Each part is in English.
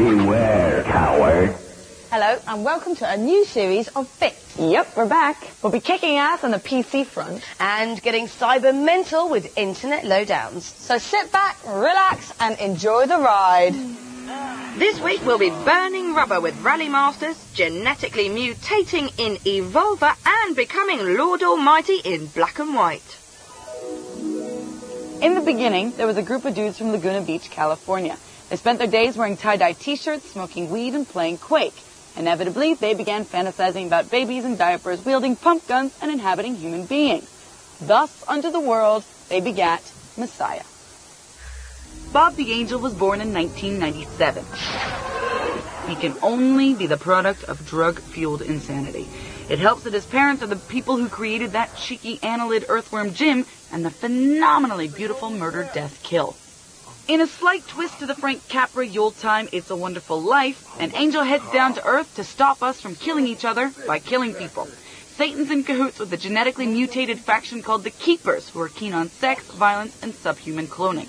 Beware, coward. Hello, and welcome to a new series of Bits. Yep, we're back. We'll be kicking ass on the PC front. And getting cyber mental with internet lowdowns. So sit back, relax, and enjoy the ride. This week we'll be burning rubber with Rally Masters, genetically mutating in Evolva, and becoming Lord Almighty in black and white. In the beginning, there was a group of dudes from Laguna Beach, California. They spent their days wearing tie-dye t-shirts, smoking weed, and playing Quake. Inevitably, they began fantasizing about babies in diapers, wielding pump guns, and inhabiting human beings. Thus, unto the world, they begat Messiah. Bob the Angel was born in 1997. He can only be the product of drug-fueled insanity. It helps that his parents are the people who created that cheeky annelid earthworm Jim and the phenomenally beautiful Murder, Death, Kill. In a slight twist to the Frank Capra Yuletime It's a Wonderful Life, an angel heads down to Earth to stop us from killing each other by killing people. Satan's in cahoots with a genetically mutated faction called the Keepers, who are keen on sex, violence, and subhuman cloning.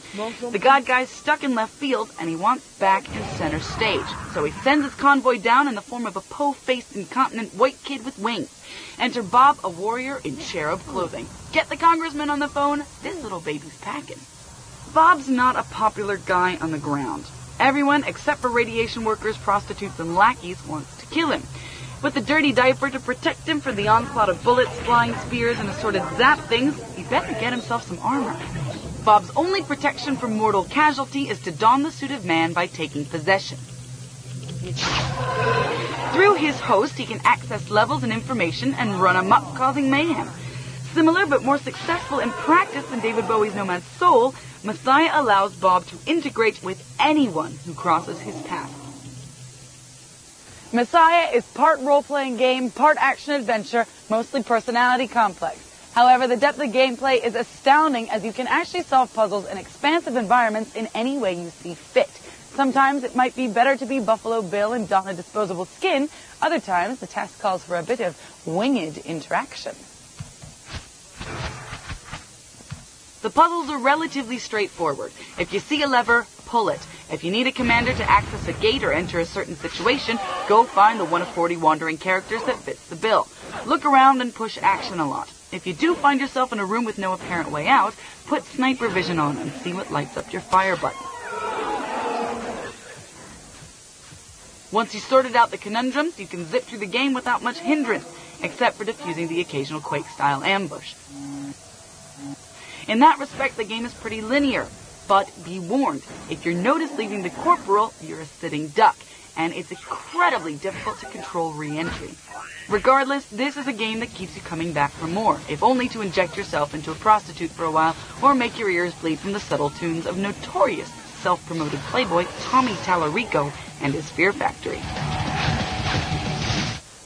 The God guy's stuck in left field, and he wants back in center stage. So he sends his convoy down in the form of a po-faced incontinent white kid with wings. Enter Bob, a warrior in cherub clothing. Get the congressman on the phone. This little baby's packing. Bob's not a popular guy on the ground. Everyone, except for radiation workers, prostitutes, and lackeys, wants to kill him. With a dirty diaper to protect him from the onslaught of bullets, flying spears, and assorted zap things, he better get himself some armor. Bob's only protection from mortal casualty is to don the suit of man by taking possession. Through his host, he can access levels and information and run amok, causing mayhem. Similar but more successful in practice than David Bowie's Nomad's Soul, Messiah allows Bob to integrate with anyone who crosses his path. Messiah is part role-playing game, part action-adventure, mostly personality complex. However, the depth of gameplay is astounding as you can actually solve puzzles in expansive environments in any way you see fit. Sometimes it might be better to be Buffalo Bill and don a disposable skin. Other times, the task calls for a bit of winged interaction. The puzzles are relatively straightforward. If you see a lever, pull it. If you need a commander to access a gate or enter a certain situation, go find the one of 40 wandering characters that fits the bill. Look around and push action a lot. If you do find yourself in a room with no apparent way out, put sniper vision on and see what lights up your fire button. Once you've sorted out the conundrums, you can zip through the game without much hindrance, except for defusing the occasional Quake-style ambush. In that respect, the game is pretty linear. But be warned, if you're noticed leaving the corporal, you're a sitting duck, and it's incredibly difficult to control re-entry. Regardless, this is a game that keeps you coming back for more, if only to inject yourself into a prostitute for a while, or make your ears bleed from the subtle tunes of notorious self-promoted playboy Tommy Tallarico and his Fear Factory.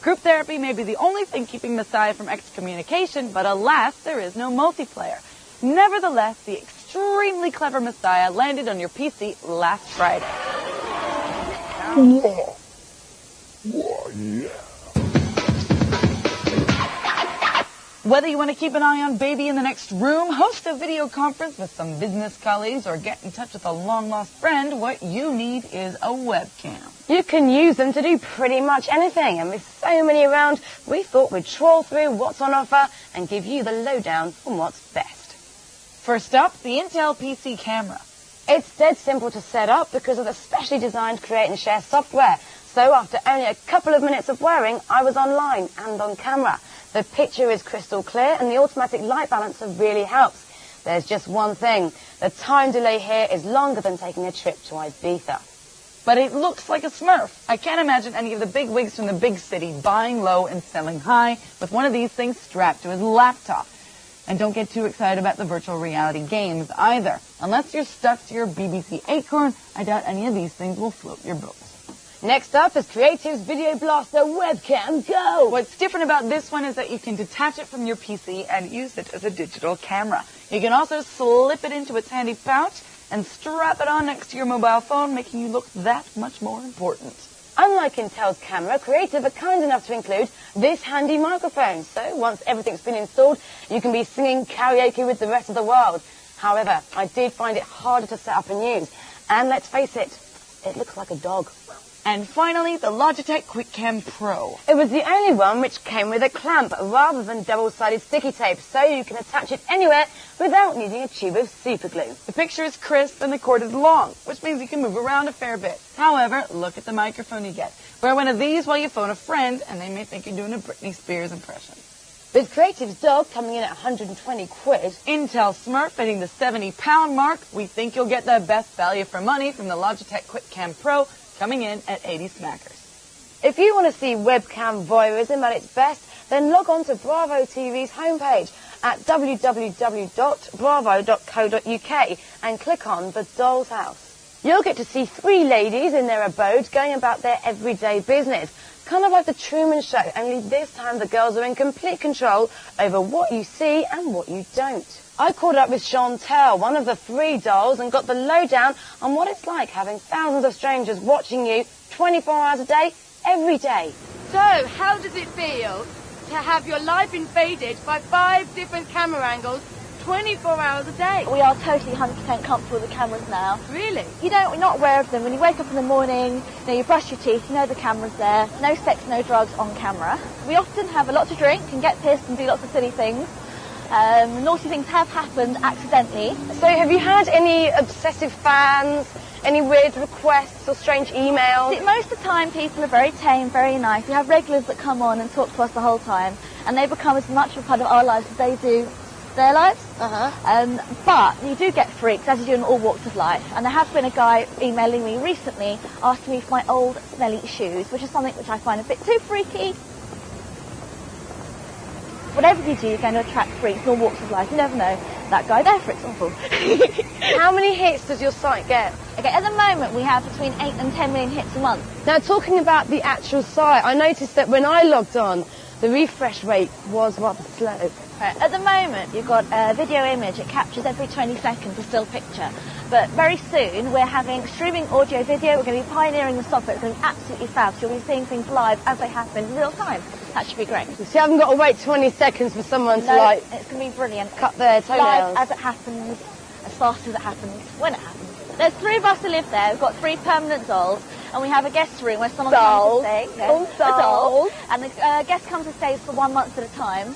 Group therapy may be the only thing keeping Messiah from excommunication, but alas, there is no multiplayer. Nevertheless, the extremely clever Messiah landed on your PC last Friday. Whoa. Whoa, yeah. Whether you want to keep an eye on baby in the next room, host a video conference with some business colleagues, or get in touch with a long-lost friend, what you need is a webcam. You can use them to do pretty much anything, and with so many around, we thought we'd trawl through what's on offer and give you the lowdown on what's best. First up, the Intel PC camera. It's dead simple to set up because of the specially designed create and share software. So after only a couple of minutes of wearing, I was online and on camera. The picture is crystal clear and the automatic light balancer really helps. There's just one thing. The time delay here is longer than taking a trip to Ibiza. But it looks like a Smurf. I can't imagine any of the big wigs from the big city buying low and selling high with one of these things strapped to his laptop. And don't get too excited about the virtual reality games either. Unless you're stuck to your BBC Acorn, I doubt any of these things will float your boat. Next up is Creative's Video Blaster Webcam Go! What's different about this one is that you can detach it from your PC and use it as a digital camera. You can also slip it into its handy pouch and strap it on next to your mobile phone, making you look that much more important. Unlike Intel's camera, Creative are kind enough to include this handy microphone. So once everything's been installed, you can be singing karaoke with the rest of the world. However, I did find it harder to set up and use. And let's face it, It looks like a dog. And finally, the Logitech QuickCam Pro. It was the only one which came with a clamp rather than double-sided sticky tape, so you can attach it anywhere without needing a tube of super glue. The picture is crisp and the cord is long, which means you can move around a fair bit. However, look at the microphone you get. Wear one of these while you phone a friend, and they may think you're doing a Britney Spears impression. With Creative's dog coming in at 120 quid, Intel Smurf hitting the 70-pound mark, we think you'll get the best value for money from the Logitech QuickCam Pro, coming in at 80 smackers. if you want to see webcam voyeurism at its best, then log on to Bravo TV's homepage at www.bravo.co.uk and click on The Doll's House. You'll get to see 3 ladies in their abode going about their everyday business, kind of like the Truman Show, only this time the girls are in complete control over what you see and what you don't. I caught up with Chantel, one of the 3 dolls, and got the lowdown on what it's like having thousands of strangers watching you 24 hours a day, every day. So, how does it feel to have your life invaded by 5 different camera angles 24 hours a day? We are totally 100% comfortable with the cameras now. Really? We're not aware of them. When you wake up in the morning, you brush your teeth, you know the camera's there. No sex, no drugs on camera. We often have a lot to drink and get pissed and do lots of silly things. Naughty things have happened accidentally. So have you had any obsessive fans, any weird requests or strange emails? Most of the time people are very tame, very nice. We have regulars that come on and talk to us the whole time, and they become as much a part of our lives as they do their lives. But you do get freaks, as you do in all walks of life. And there has been a guy emailing me recently asking me for my old smelly shoes, which is something which I find a bit too freaky. Whatever you do, you're going to attract freaks in all walks of life. You never know. That guy there, for example. How many hits does your site get? Okay, at the moment we have between 8 and 10 million hits a month. Now, talking about the actual site, I noticed that when I logged on, the refresh rate was rather slow. Right, at the moment, you've got a video image. It captures every 20 seconds a still picture. But very soon, we're having streaming audio video. We're going to be pioneering the software. It's going to be absolutely fast. You'll be seeing things live as they happen in real time. That should be great. So you haven't got to wait 20 seconds for someone to, it's going to be brilliant. cut their toenails. Live as it happens, as fast as it happens, when it happens. There's 3 of us who live there. We've got 3 permanent dolls. And we have a guest room where someone comes to stay. Dolls. Dolls. And the guest comes and stays for 1 month at a time.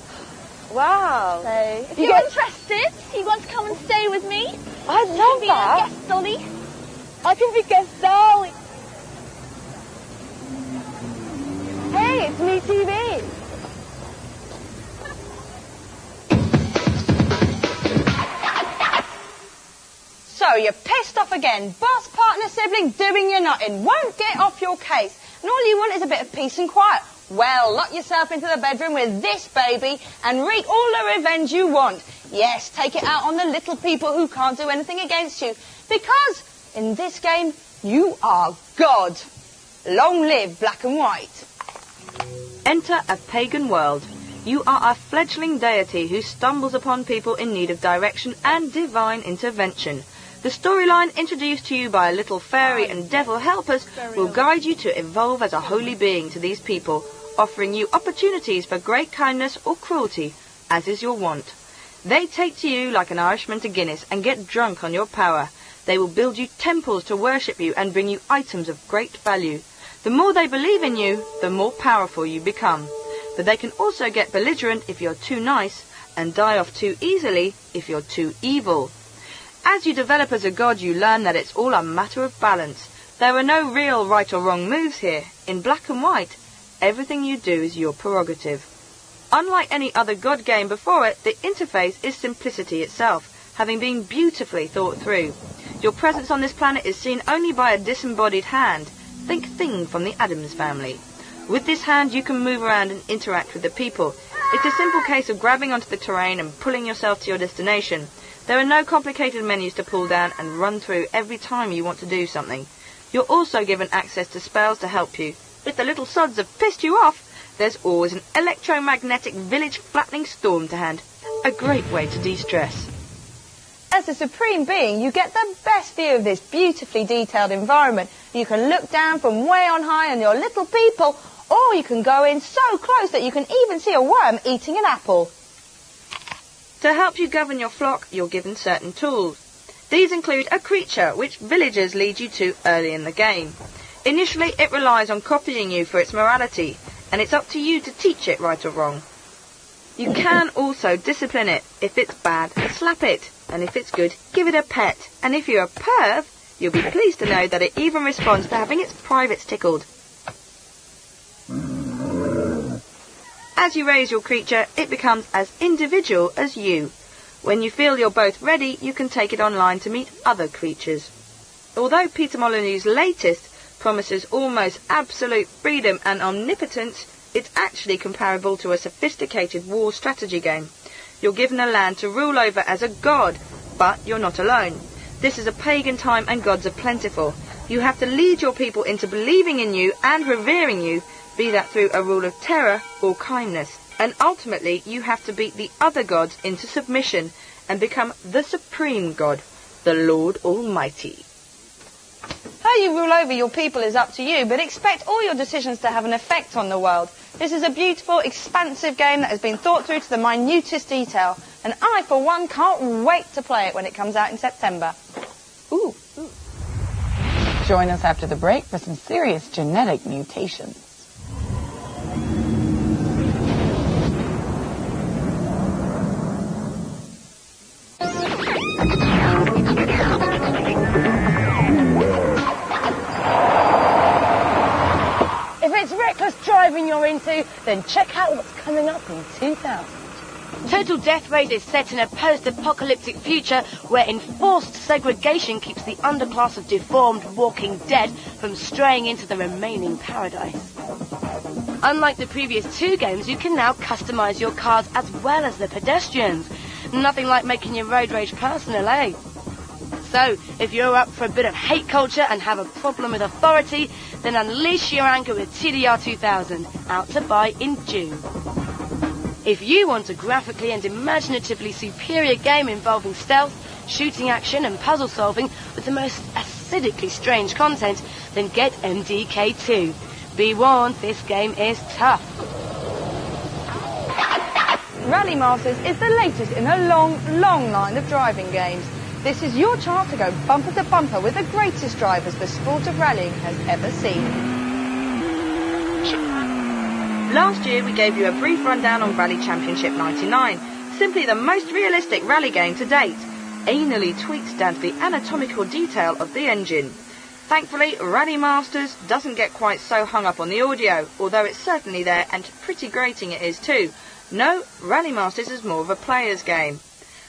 Wow. So if you're interested, you want to come and stay with me, I love be that. a guest dolly. I can be guest dolly. Hey, it's me TV. So you're pissed off again. Boss, partner, sibling, doing your nutting. Won't get off your case. And all you want is a bit of peace and quiet. Well, lock yourself into the bedroom with this baby and wreak all the revenge you want. Yes, take it out on the little people who can't do anything against you. Because in this game, you are God. Long live black and white. Enter a pagan world. You are a fledgling deity who stumbles upon people in need of direction and divine intervention. The storyline, introduced to you by a little fairy and devil helpers, will guide you to evolve as a holy being to these people, offering you opportunities for great kindness or cruelty, as is your wont. They take to you like an Irishman to Guinness and get drunk on your power. They will build you temples to worship you and bring you items of great value. The more they believe in you, the more powerful you become. But they can also get belligerent if you're too nice, and die off too easily if you're too evil. As you develop as a god, you learn that it's all a matter of balance. There are no real right or wrong moves here. In black and white, everything you do is your prerogative. Unlike any other god game before it, the interface is simplicity itself, having been beautifully thought through. Your presence on this planet is seen only by a disembodied hand. Think Thing from the Addams Family. With this hand, you can move around and interact with the people. It's a simple case of grabbing onto the terrain and pulling yourself to your destination. There are no complicated menus to pull down and run through every time you want to do something. You're also given access to spells to help you. If the little sods have pissed you off, there's always an electromagnetic village flattening storm to hand. A great way to de-stress. As a supreme being, you get the best view of this beautifully detailed environment. You can look down from way on high on your little people, or you can go in so close that you can even see a worm eating an apple. To help you govern your flock, you're given certain tools. These include a creature which villagers lead you to early in the game. Initially, it relies on copying you for its morality, and it's up to you to teach it right or wrong. You can also discipline it. If it's bad, slap it, and if it's good, give it a pet. And if you're a perv, you'll be pleased to know that it even responds to having its privates tickled. As you raise your creature, it becomes as individual as you. When you feel you're both ready, you can take it online to meet other creatures. Although Peter Molyneux's latest promises almost absolute freedom and omnipotence, it's actually comparable to a sophisticated war strategy game. You're given a land to rule over as a god, but you're not alone. This is a pagan time and gods are plentiful. You have to lead your people into believing in you and revering you, be that through a rule of terror or kindness. And ultimately, you have to beat the other gods into submission and become the supreme god, the Lord Almighty. How you rule over your people is up to you, but expect all your decisions to have an effect on the world. This is a beautiful, expansive game that has been thought through to the minutest detail, and I, for one, can't wait to play it when it comes out in September. Ooh. Join us after the break for some serious genetic mutations. If it's reckless driving you're into, then check out what's coming up in 2000. Total Death Race is set in a post-apocalyptic future where enforced segregation keeps the underclass of deformed walking dead from straying into the remaining paradise. Unlike the previous two games, you can now customise your cars as well as the pedestrians. Nothing like making your road rage personal, eh? So, if you're up for a bit of hate culture and have a problem with authority, then unleash your anger with TDR 2000, out to buy in June. If you want a graphically and imaginatively superior game involving stealth, shooting action and puzzle solving with the most acidically strange content, then get MDK2. Be warned, this game is tough. Rally Masters is the latest in a long, long line of driving games. This is your chance to go bumper to bumper with the greatest drivers the sport of rallying has ever seen. Last year we gave you a brief rundown on Rally Championship 99, simply the most realistic rally game to date, anally tweaked down to the anatomical detail of the engine. Thankfully, Rally Masters doesn't get quite so hung up on the audio, although it's certainly there and pretty grating it is too. No, Rally Masters is more of a player's game.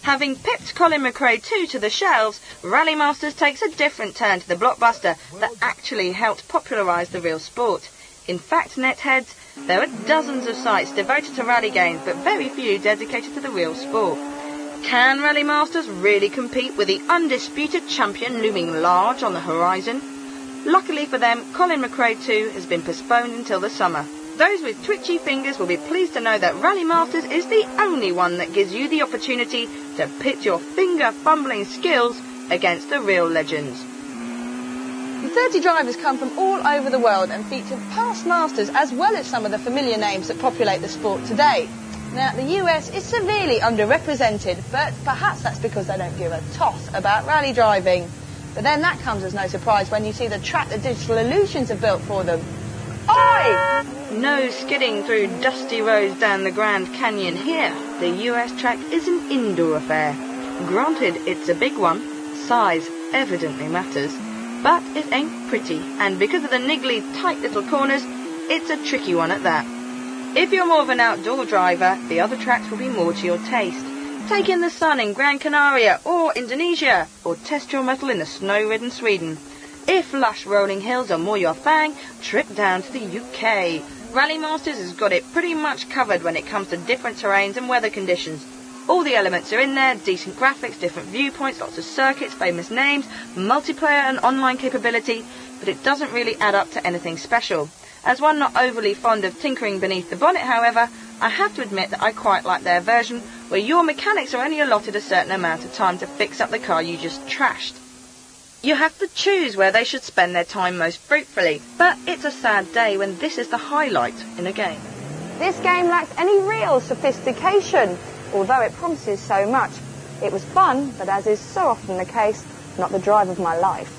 Having pipped Colin McRae 2 to the shelves, Rally Masters takes a different turn to the blockbuster that actually helped popularise the real sport. In fact, netheads, there are dozens of sites devoted to rally games, but very few dedicated to the real sport. Can Rally Masters really compete with the undisputed champion looming large on the horizon? Luckily for them, Colin McRae 2 has been postponed until the summer. Those with twitchy fingers will be pleased to know that Rally Masters is the only one that gives you the opportunity to pit your finger-fumbling skills against the real legends. The 30 drivers come from all over the world and feature past masters as well as some of the familiar names that populate the sport today. Now, the US is severely underrepresented, but perhaps that's because they don't give a toss about rally driving. But then that comes as no surprise when you see the track that Digital Illusions have built for them. Oi! No skidding through dusty roads down the Grand Canyon here. The US track is an indoor affair. Granted, it's a big one. Size evidently matters. But it ain't pretty, and because of the niggly, tight little corners, it's a tricky one at that. If you're more of an outdoor driver, the other tracks will be more to your taste. Take in the sun in Gran Canaria or Indonesia, or test your mettle in the snow-ridden Sweden. If lush rolling hills are more your thing, trip down to the UK. Rally Masters has got it pretty much covered when it comes to different terrains and weather conditions. All the elements are in there, decent graphics, different viewpoints, lots of circuits, famous names, multiplayer and online capability, but it doesn't really add up to anything special. As one not overly fond of tinkering beneath the bonnet, however, I have to admit that I quite like their version, where your mechanics are only allotted a certain amount of time to fix up the car you just trashed. You have to choose where they should spend their time most fruitfully, but it's a sad day when this is the highlight in a game. This game lacks any real sophistication, although it promises so much. It was fun, but as is so often the case, not the drive of my life.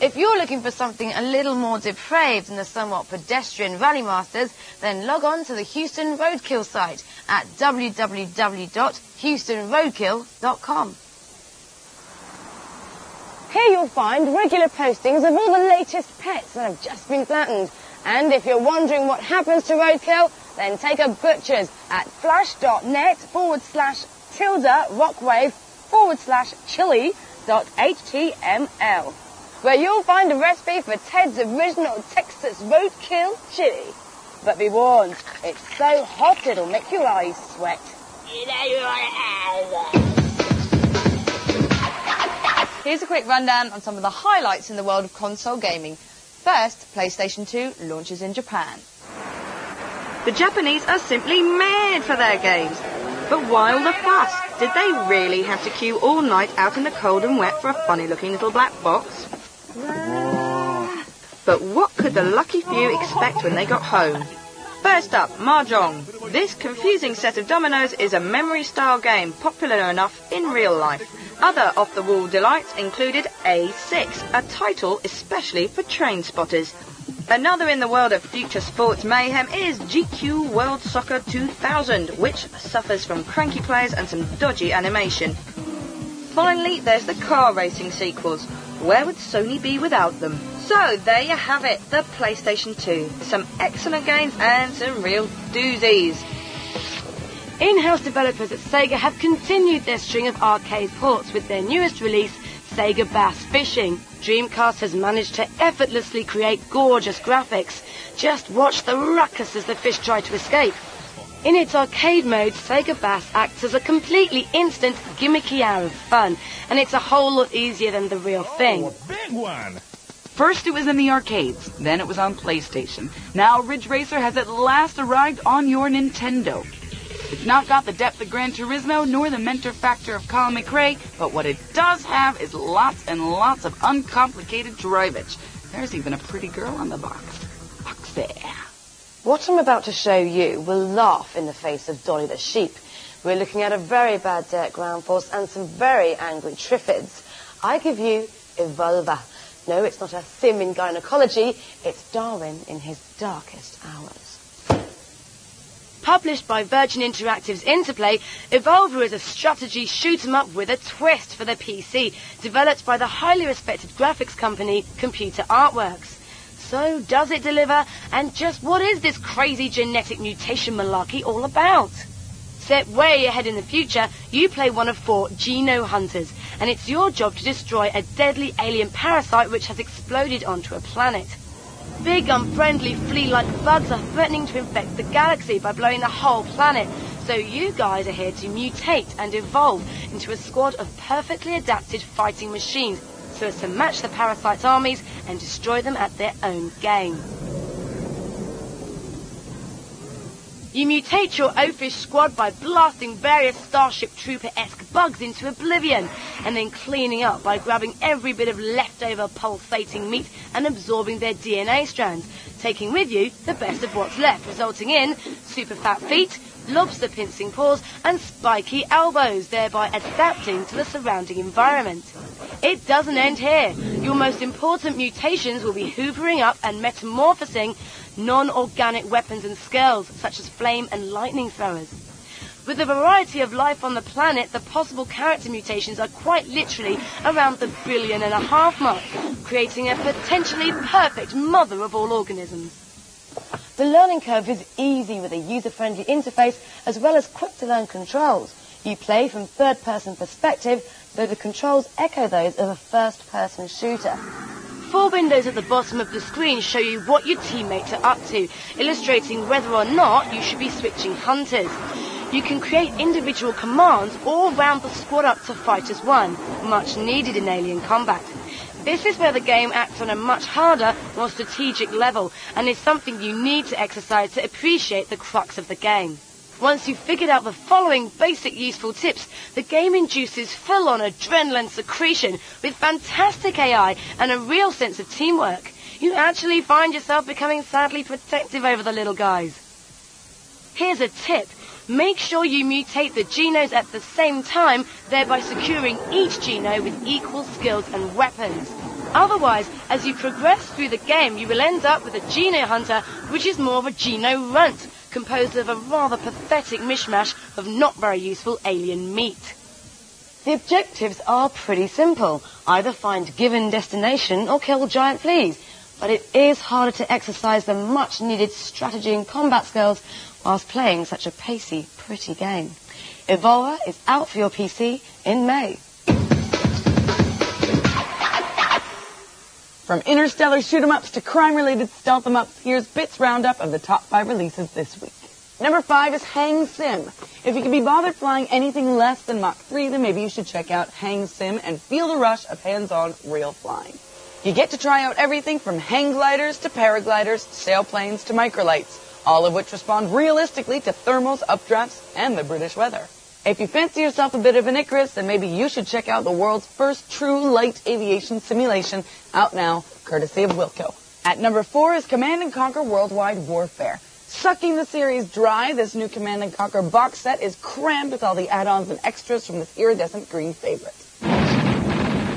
If you're looking for something a little more depraved than the somewhat pedestrian Rally Masters, then log on to the Houston Roadkill site at www.houstonroadkill.com. Here you'll find regular postings of all the latest pets that have just been flattened. And if you're wondering what happens to roadkill, then take a butcher's at flash.net/tilde/rockwave/chili.html, where you'll find a recipe for Ted's original Texas roadkill chili. But be warned, it's so hot it'll make your eyes sweat. Here's a quick rundown on some of the highlights in the world of console gaming. First, PlayStation 2 launches in Japan. The Japanese are simply mad for their games. But why all the fuss? Did they really have to queue all night out in the cold and wet for a funny-looking little black box? But what could the lucky few expect when they got home? First up, Mahjong. This confusing set of dominoes is a memory-style game popular enough in real life. Other off-the-wall delights included A6, a title especially for train spotters. Another in the world of future sports mayhem is GQ World Soccer 2000, which suffers from cranky players and some dodgy animation. Finally, there's the car racing sequels. Where would Sony be without them? So, there you have it, the PlayStation 2. Some excellent games and some real doozies. In-house developers at Sega have continued their string of arcade ports with their newest release, Sega Bass Fishing. Dreamcast has managed to effortlessly create gorgeous graphics. Just watch the ruckus as the fish try to escape. In its arcade mode, Sega Bass acts as a completely instant, gimmicky hour of fun, and it's a whole lot easier than the real thing. Oh, a big one! First it was in the arcades, then it was on PlayStation. Now Ridge Racer has at last arrived on your Nintendo. It's not got the depth of Gran Turismo nor the mentor factor of Colin McRae, but what it does have is lots and lots of uncomplicated drivage. There's even a pretty girl on the box. Box there. What I'm about to show you will laugh in the face of Dolly the sheep. We're looking at a very bad dirt ground force and some very angry triffids. I give you Evolva. No, it's not a sim in gynecology, it's Darwin in his darkest hours. Published by Virgin Interactive's Interplay, Evolva is a strategy shoot-'em-up with a twist for the PC, developed by the highly respected graphics company Computer Artworks. So, does it deliver? And just what is this crazy genetic mutation malarkey all about? Set way ahead in the future, you play one of 4 Geno Hunters, and it's your job to destroy a deadly alien parasite which has exploded onto a planet. Big, unfriendly, flea-like bugs are threatening to infect the galaxy by blowing the whole planet, so you guys are here to mutate and evolve into a squad of perfectly adapted fighting machines so as to match the parasite's armies and destroy them at their own game. You mutate your oafish squad by blasting various Starship Trooper-esque bugs into oblivion, and then cleaning up by grabbing every bit of leftover pulsating meat and absorbing their DNA strands, taking with you the best of what's left, resulting in super fat feet, lobster pincing paws, and spiky elbows, thereby adapting to the surrounding environment. It doesn't end here. Your most important mutations will be hoovering up and metamorphosing non-organic weapons and skills, such as flame and lightning throwers. With the variety of life on the planet, the possible character mutations are quite literally around the 1.5 billion mark, creating a potentially perfect mother of all organisms. The learning curve is easy with a user-friendly interface as well as quick-to-learn controls. You play from third-person perspective, though the controls echo those of a first-person shooter. 4 windows at the bottom of the screen show you what your teammates are up to, illustrating whether or not you should be switching hunters. You can create individual commands or round the squad up to fight as one, much needed in alien combat. This is where the game acts on a much harder, more strategic level, and is something you need to exercise to appreciate the crux of the game. Once you've figured out the following basic useful tips, the game induces full-on adrenaline secretion with fantastic AI and a real sense of teamwork. You actually find yourself becoming sadly protective over the little guys. Here's a tip. Make sure you mutate the genos at the same time, thereby securing each geno with equal skills and weapons. Otherwise, as you progress through the game, you will end up with a Geno Hunter, which is more of a Geno Runt, composed of a rather pathetic mishmash of not very useful alien meat. The objectives are pretty simple. Either find given destination or kill giant fleas. But it is harder to exercise the much-needed strategy and combat skills whilst playing such a pacey, pretty game. Evolva is out for your PC in May. From interstellar shoot-em-ups to crime-related stealth-em-ups, here's Bit's roundup of the top 5 releases this week. Number 5 is Hang Sim. If you can be bothered flying anything less than Mach 3, then maybe you should check out Hang Sim and feel the rush of hands-on real flying. You get to try out everything from hang gliders to paragliders, sailplanes to microlights, all of which respond realistically to thermals, updrafts, and the British weather. If you fancy yourself a bit of an Icarus, then maybe you should check out the world's first true light aviation simulation, out now, courtesy of Wilco. At number 4 is Command & Conquer Worldwide Warfare. Sucking the series dry, this new Command & Conquer box set is crammed with all the add-ons and extras from this iridescent green favorite.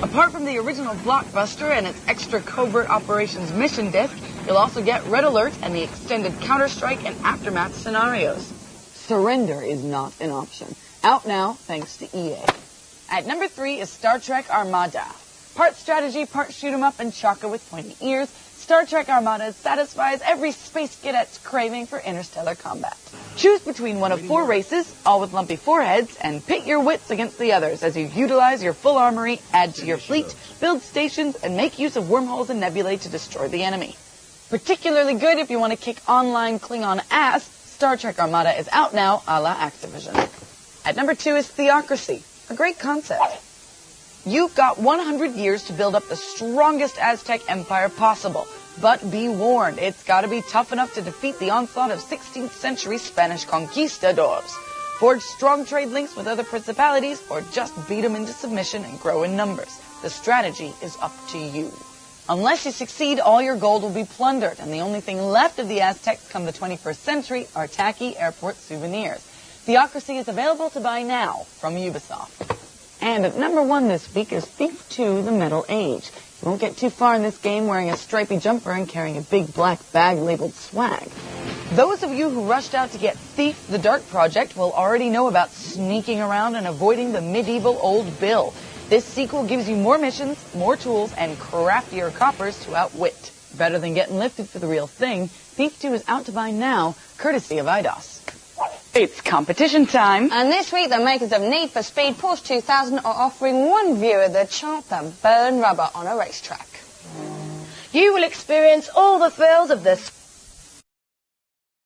Apart from the original blockbuster and its extra covert operations mission disc, you'll also get Red Alert and the extended Counter-Strike and Aftermath scenarios. Surrender is not an option. Out now, thanks to EA. At number 3 is Star Trek Armada. Part strategy, part shoot-em-up, and chaka with pointy ears, Star Trek Armada satisfies every space cadet's craving for interstellar combat. Choose between one of 4 races, all with lumpy foreheads, and pit your wits against the others as you utilize your full armory, add to your fleet, build stations, and make use of wormholes and nebulae to destroy the enemy. Particularly good if you want to kick online Klingon ass, Star Trek Armada is out now, a la Activision. At number 2 is Theocracy, a great concept. You've got 100 years to build up the strongest Aztec empire possible. But be warned, it's got to be tough enough to defeat the onslaught of 16th century Spanish conquistadors. Forge strong trade links with other principalities, or just beat them into submission and grow in numbers. The strategy is up to you. Unless you succeed, all your gold will be plundered, and the only thing left of the Aztecs come the 21st century are tacky airport souvenirs. Theocracy is available to buy now from Ubisoft. And at number 1 this week is Thief 2: The Metal Age. You won't get too far in this game wearing a stripy jumper and carrying a big black bag labeled swag. Those of you who rushed out to get Thief: The Dark Project will already know about sneaking around and avoiding the medieval old Bill. This sequel gives you more missions, more tools, and craftier coppers to outwit. Better than getting lifted for the real thing, Thief 2 is out to buy now, courtesy of IDOS. It's competition time. And this week, the makers of Need for Speed Porsche 2000 are offering one viewer the chance to burn rubber on a racetrack. You will experience all the thrills of the